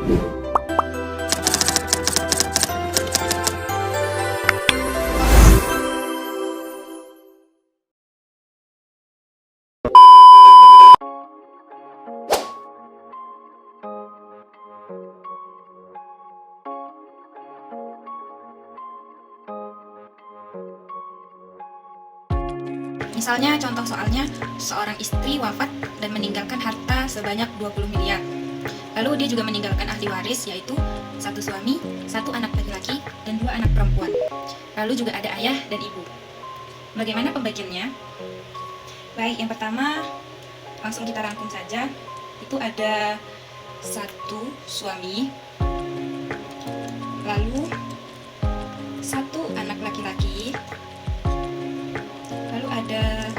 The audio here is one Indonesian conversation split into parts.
Misalnya contoh soalnya, seorang istri wafat dan meninggalkan harta sebanyak 20 miliar. Lalu dia juga meninggalkan ahli waris, yaitu satu suami, satu anak laki-laki, dan dua anak perempuan. Lalu juga ada ayah dan ibu. Bagaimana pembagiannya? Baik, yang pertama langsung kita rangkum saja. Itu ada satu suami, lalu satu anak laki-laki, lalu ada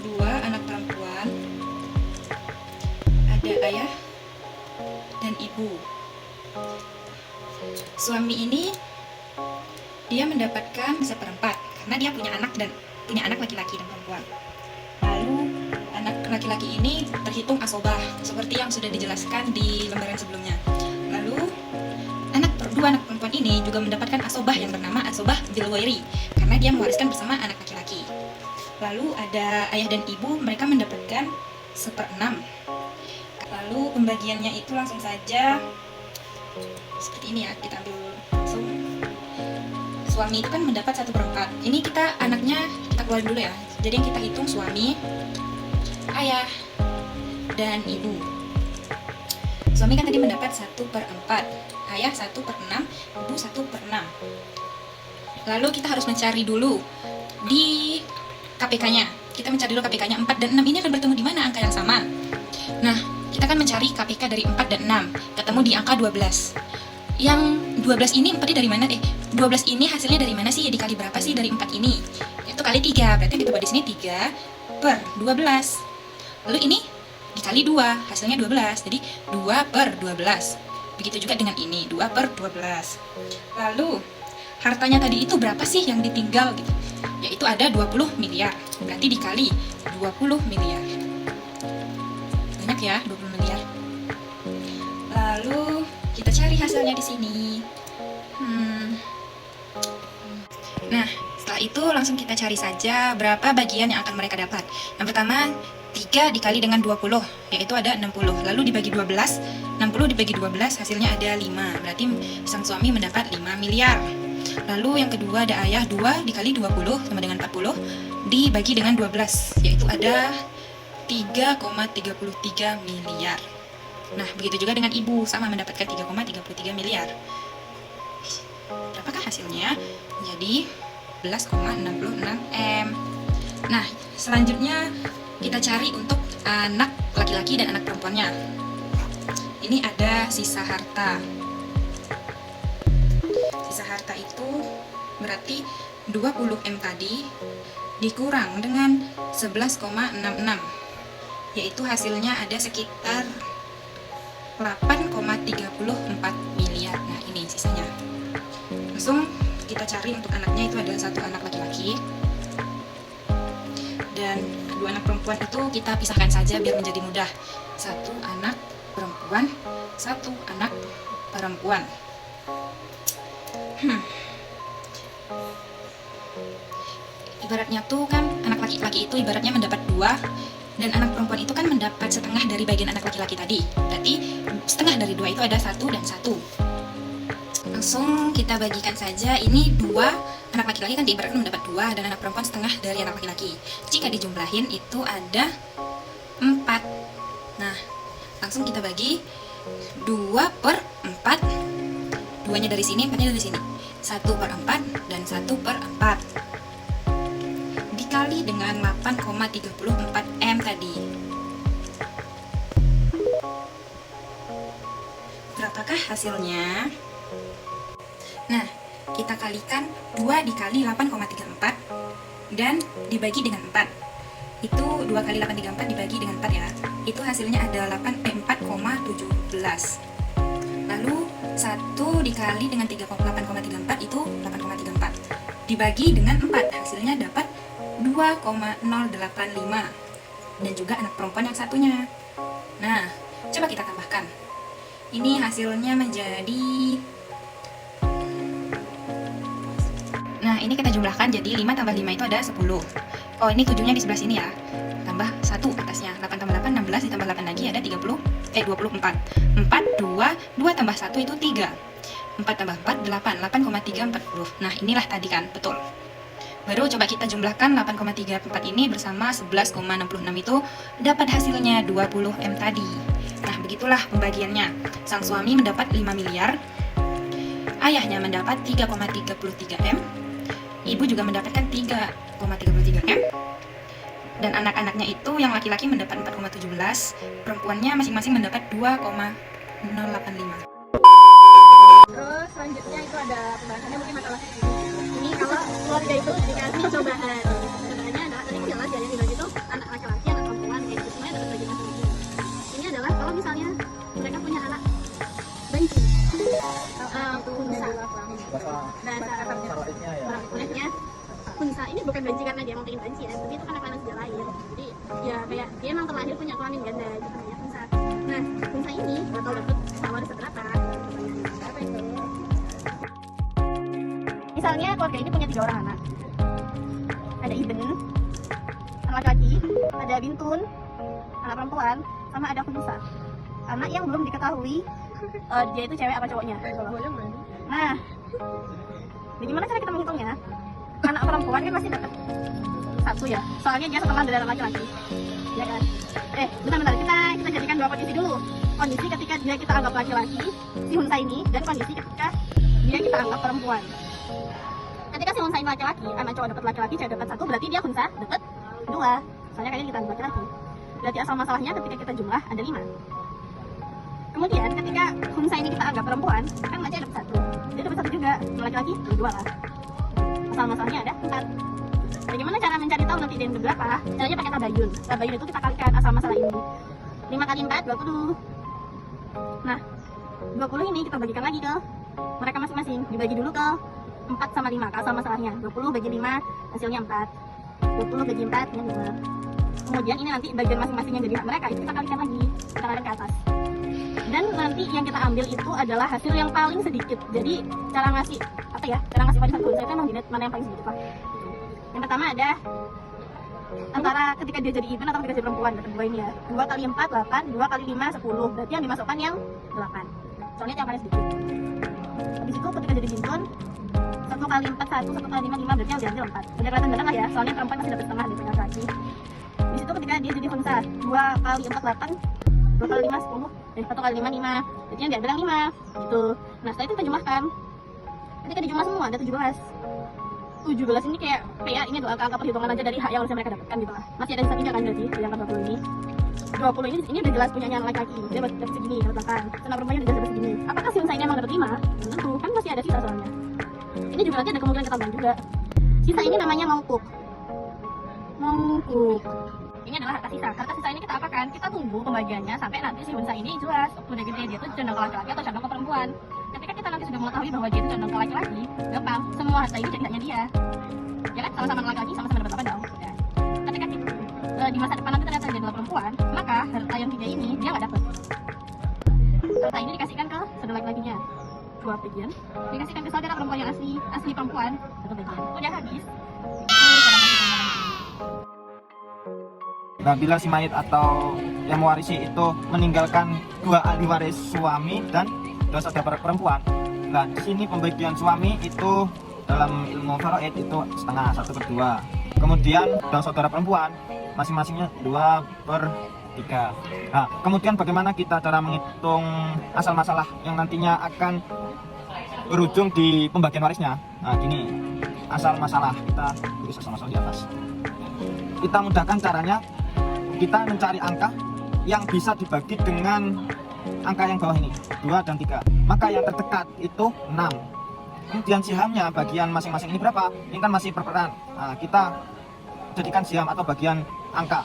dua anak perempuan, ada ayah dan ibu. Suami ini dia mendapatkan seperempat karena dia punya anak laki-laki dan perempuan. Lalu anak laki-laki ini terhitung asobah seperti yang sudah dijelaskan di lembaran sebelumnya. Lalu dua anak perempuan ini juga mendapatkan asobah yang bernama asobah bilwairi karena dia mewariskan bersama anak laki-laki. Lalu ada ayah dan ibu, mereka mendapatkan 1/6. Lalu pembagiannya itu langsung saja seperti ini ya, kita ambil langsung. Suami itu kan mendapat 1/4. Ini kita anaknya kita keluarin dulu ya. Jadi yang kita hitung suami, ayah, dan ibu. Suami kan tadi mendapat 1/4, ayah 1/6, ibu 1/6. Lalu kita harus mencari dulu di KPK-nya. Kita mencari dulu KPK-nya. 4 dan 6 ini akan bertemu di mana angka yang sama? Nah, kita akan mencari KPK dari 4 dan 6. Ketemu di angka 12. Yang 12 ini 4 dari mana? 12 ini hasilnya dari mana sih? Ya dikali berapa sih dari 4 ini? Itu kali 3. Berarti kita buat di sini 3/12. Lalu ini dikali 2, hasilnya 12. Jadi 2/12. Begitu juga dengan ini, 2/12. Lalu hartanya tadi itu berapa sih yang ditinggal gitu? Yaitu ada 20 miliar. Berarti dikali 20 miliar. Banyak ya, 20 miliar. Lalu kita cari hasilnya di sini. Nah, setelah itu langsung kita cari saja berapa bagian yang akan mereka dapat. Yang pertama, 3 dikali dengan 20, yaitu ada 60. Lalu dibagi 12, 60 dibagi 12 hasilnya ada 5. Berarti sang suami mendapat 5 miliar. Lalu yang kedua ada ayah, 2 dikali 20 sama dengan 40 dibagi dengan 12, yaitu ada 3,33 miliar. Nah, begitu juga dengan ibu, sama mendapatkan 3,33 miliar. Berapakah hasilnya? Jadi 11,66 M. Nah, selanjutnya kita cari untuk anak laki-laki dan anak perempuannya. Ini ada sisa harta. Sisa harta itu berarti 20 M tadi dikurang dengan 11,66, yaitu hasilnya ada sekitar 8,34 miliar. Nah, ini sisanya. Langsung kita cari untuk anaknya, itu ada satu anak laki-laki dan dua anak perempuan, itu kita pisahkan saja biar menjadi mudah. Satu anak perempuan, satu anak perempuan. Ibaratnya tuh kan anak laki-laki itu ibaratnya mendapat 2 dan anak perempuan itu kan mendapat setengah dari bagian anak laki-laki tadi. Berarti setengah dari 2 itu ada 1 dan 1. Langsung kita bagikan saja. Ini 2 anak laki-laki kan diibaratkan mendapat 2 dan anak perempuan setengah dari anak laki-laki. Jika dijumlahin itu ada 4. Nah, langsung kita bagi 2/4. 2-nya dari sini, 4-nya dari sini. 1/4 dan 1/4 dikali dengan 8,34 M tadi. Berapakah hasilnya? Nah, kita kalikan 2 dikali 8,34 dan dibagi dengan 4. Itu 2 kali 8,34 dibagi dengan 4 ya. Itu hasilnya ada 4,17. Lalu 1 dikali dengan 8,34 itu 8,34. Dibagi dengan 4, hasilnya dapat 2,085. Dan juga anak perempuan yang satunya. Nah, coba kita tambahkan. Ini hasilnya menjadi, nah ini kita jumlahkan jadi 5 tambah 5 itu ada 10. Oh ini 7-nya di sebelah sini ya, tambah 1 atasnya. 8 tambah 8 16, ditambah 8 lagi ada 24. 4 2 tambah 1 itu 3. 4 tambah 4 8, 8,340. Nah inilah tadi kan, betul. Baru coba kita jumlahkan 8,34 ini bersama 11,66 itu dapat hasilnya 20M tadi. Nah begitulah pembagiannya. Sang suami mendapat 5 miliar, ayahnya mendapat 3,33M, ibu juga mendapatkan 3,33M, dan anak-anaknya itu yang laki-laki mendapat 4,17, perempuannya masing-masing mendapat 2,085. Terus selanjutnya itu ada pembahasannya mungkin masalah ini kalau keluarga itu dikasih cobaan. Sebenarnya ada tadi jelas ya yang dibagi itu anak laki-laki, anak perempuan kayak gitu semuanya dapat bagi masing-masing. Ini adalah kalau misalnya mereka punya anak benci, unsa, bahasa Arabnya, kuliahnya unsa ini bukan benci karena dia mau pengen benci ya, tapi itu kan karena sudah lahir. Jadi ya kayak dia memang terlahir punya kelamin ganda gitu ya unsa. Nah unsa ini nggak tahu dapat waris seberapa. Misalnya keluarga ini punya 3 orang anak, ada Ibn, anak laki-laki, ada Bintun, anak perempuan, sama ada Khunsa, anak yang belum diketahui dia itu cewek apa cowoknya. Nah, bagaimana cara kita menghitungnya? Anak perempuan kan pasti dapat 1 ya, soalnya dia setelah dari anak laki-laki, ya kan? Bentar, kita jadikan 2 kondisi dulu. Kondisi ketika dia kita anggap laki-laki, si Hunsa ini, dan kondisi ketika dia kita anggap perempuan. Ketika si Hunsa ini laki-laki, anak cowok dapat laki-laki, cewek dapat 1, berarti dia Hunsa dapat 2. Soalnya kayaknya kita anggap laki-laki. Berarti asal masalahnya ketika kita jumlah ada 5. Kemudian ketika Hunsa ini kita anggap perempuan, kan aja dapat 1. Dia dapat 1 juga, laki-laki 2 lah. Asal masalahnya ada 4. Bagaimana cara mencari tahu nanti dia berapa? Caranya pakai tabayun. Tabayun itu kita kalikan asal masalah ini. 5 kali 4, 20. Nah, 20 ini kita bagikan lagi ke mereka masing-masing. Dibagi dulu ke 4 sama 5, ke asal masalahnya. 20 bagi 5, hasilnya 4. 20 bagi 4, ini 2. Kemudian ini nanti bagian masing-masing yang jadi hak mereka, itu kita kalikan lagi. Kita kalikan ke atas. Dan nanti yang kita ambil itu adalah hasil yang paling sedikit. Jadi, cara ngasih, cara ngasih warisan Hunsa itu emang dilihat mana yang paling sedikit lah. Yang pertama ada antara ketika dia jadi Ibn atau ketika jadi perempuan, kata 2 ini ya. 2 kali 4, 8, 2 kali 5, 10. Berarti yang dimasukkan yang 8. Soalnya yang paling sedikit. Habis itu ketika jadi Bintun, 1 kali 4, 1, 1 kali 5, 5, berarti yang diambil 4. Udah kelihatan bener lah ya, soalnya perempuan pasti dapat setengah dari laki-laki. Di situ ketika dia jadi Hunsa, 2 kali 4, 8, 2 kali 5, 10, 1 kali 5, 5. Berarti yang diambil yang 5. Gitu. Nah setelah itu kita jumlahkan. Ketika dijumlah semua ada 17. 17 ini kayak ini adalah angka perhitungan aja dari hak yang harusnya mereka dapatkan gitu lah. Masih ada sisa 3 kan berarti yang 20 ini. 20 ini udah jelas punyanya laki-laki, dia dapat segini, dapat 8. Sedangkan perempuannya udah dapat segini. Apakah si Hunsa ini emang dapat 5? Belum tentu, kan masih ada sisa soalnya. Ini juga nanti ada kemungkinan ketambahan juga. Sisa ini namanya mangkuk. Ini adalah harta sisa. Harta sisa ini kita apakan? Kita tunggu pembagiannya sampai nanti si Hunsa ini jelas udah gede dia tuh condong ke laki-laki atau condong ke perempuan. Ketika kita nanti sudah mengetahui bahwa dia itu condong ke laki-laki, gampang, semua harta ini jadi haknya dia. Ya kan, sama-sama laki-laki, sama-sama dapat apa dong? Ya. Ketika di masa depan nanti ternyata dia adalah perempuan, maka harta yang 3 ini dia nggak dapat. Harta ini dikasihkan ke saudara laki-lakinya 2 bagian, dikasihkan ke saudara perempuan yang asli perempuan 1 bagian. Udah habis. Nah, bila si mayit atau yang mewarisi itu meninggalkan 2 ahli waris suami dan 2 saudara perempuan. Nah, di sini pembagian suami itu dalam ilmu faraid itu setengah, 1/2. Kemudian 2 saudara perempuan masing-masingnya 2/3. Nah, kemudian bagaimana kita cara menghitung asal masalah yang nantinya akan berujung di pembagian warisnya? Nah, gini asal masalah, kita tulis asal masalah di atas. Kita mudahkan caranya, kita mencari angka yang bisa dibagi dengan angka yang bawah ini, 2 dan 3. Maka yang terdekat itu 6. Kemudian sihamnya bagian masing-masing ini berapa? Ini kan masih perperan. Nah, kita jadikan siham atau bagian angka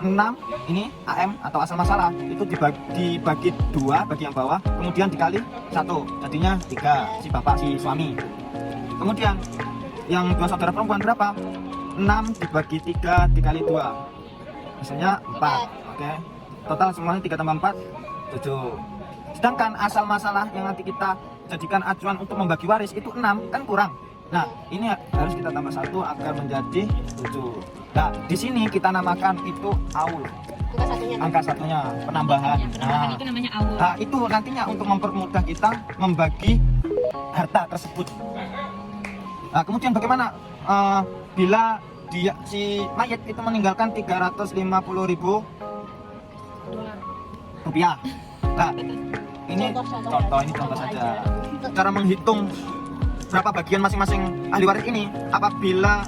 6 ini AM atau asal masalah itu dibagi 2 bagi yang bawah, kemudian dikali 1, jadinya 3 si bapak si suami. Kemudian yang 2 saudara perempuan berapa? 6 dibagi 3 dikali 2, hasilnya 4. Oke, total semuanya 3 tambah 4 7. Sedangkan asal masalah yang nanti kita jadikan acuan untuk membagi waris itu 6, kan kurang. Nah, ini harus kita tambah 1 agar menjadi 7. Nah, di sini kita namakan itu aul. Angka satunya. Angka satunya, penambahan. Penambahan itu namanya awul. Nah, itu nantinya untuk mempermudah kita membagi harta tersebut. Nah, kemudian bagaimana bila dia si mayat itu meninggalkan 350.000 rupiah. Nah, ini contoh saja. Cara menghitung berapa bagian masing-masing ahli waris ini apabila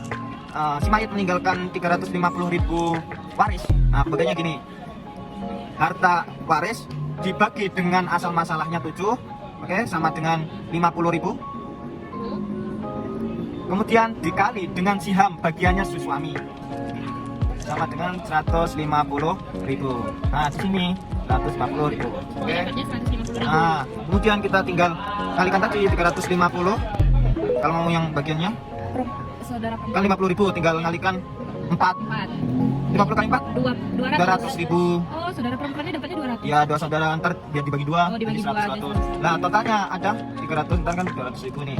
si mayat meninggalkan 350.000 waris. Nah, bagiannya gini. Harta waris dibagi dengan asal masalahnya 7, oke, sama dengan 50.000. Kemudian dikali dengan siham bagiannya si suami sama dengan 150.000. Nah, di sini 150.000. Oke. Dapatnya 150.000. Nah, kemudian kita tinggal kalikan tadi 350. Kalau mau yang bagiannya Saudara kan 50.000, tinggal ngalikan 4. 50 kali 4 200.000. Oh, saudara perempuannya dapatnya 200. Ya, dua saudara ntar biar dibagi 2 Oh, dibagi jadi 100. dua, jadi 100. Nah, totalnya ada 300, ntar kan 200.000 nih.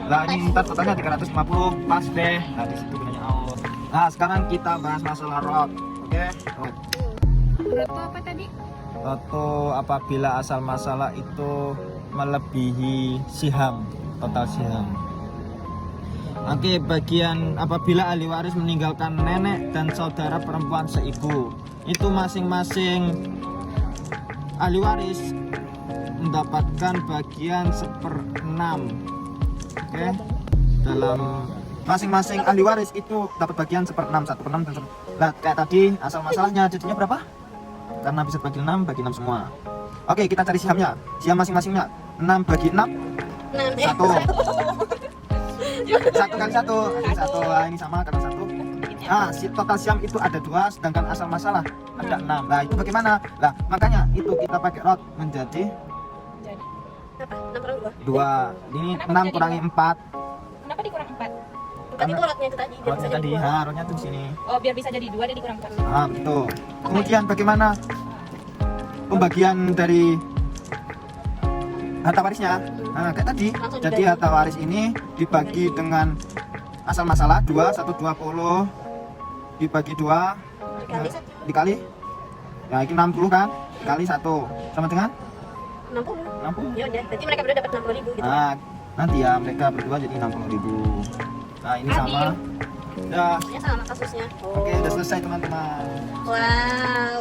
Nah, ini ntar totalnya 350, pas deh. Nah, di situ gunanya aul. Nah, sekarang kita bahas masalah rot. Oke, rot. Berapa apa tadi? Atau apabila asal masalah itu melebihi siham, total siham. Oke, bagian apabila ahli waris meninggalkan nenek dan saudara perempuan seibu, itu masing-masing ahli waris mendapatkan bagian 1/6. Oke, dalam masing-masing ahli waris itu dapat bagian 1/6, 1/6 dan 1/6. Nah, kayak tadi asal masalahnya jadinya berapa? Karena bisa bagi 6, bagi 6 semua. Oke, kita cari sihamnya. Siam masing-masingnya 6 bagi 6 1. 1 kali 1. Nah, ini sama kali 1. Nah, total siam itu ada 2, sedangkan asal masalah ada 6. Nah, itu bagaimana? Nah, makanya itu kita pakai rot menjadi Apa? 6 kurang 2. Ini Kenapa 6 jadi kurangi 4. Kenapa dikurang 4? Tadi itu rotnya itu tadi. biar Rotnya bisa tadi, jadi dua. nah, rotnya tuh di sini. Oh, biar bisa jadi 2 dia dikurang 4. Ah, betul. Kemudian bagaimana pembagian dari harta warisnya? Nah, kayak tadi. Langsung Jadi dibagi. harta waris ini dibagi dengan asal masalah 2, 120 dibagi 2 Dikali satu. dikali. Ya, ini 60 kan? Dikali 1 sama dengan 60. 60. Ya udah, berarti mereka berdua dapat 60.000 gitu. Nah, nanti ya mereka berdua jadi 60.000. Nah, ini sama. Adil. Udah. Ya sama kasusnya. Oke, udah selesai teman-teman. Wow.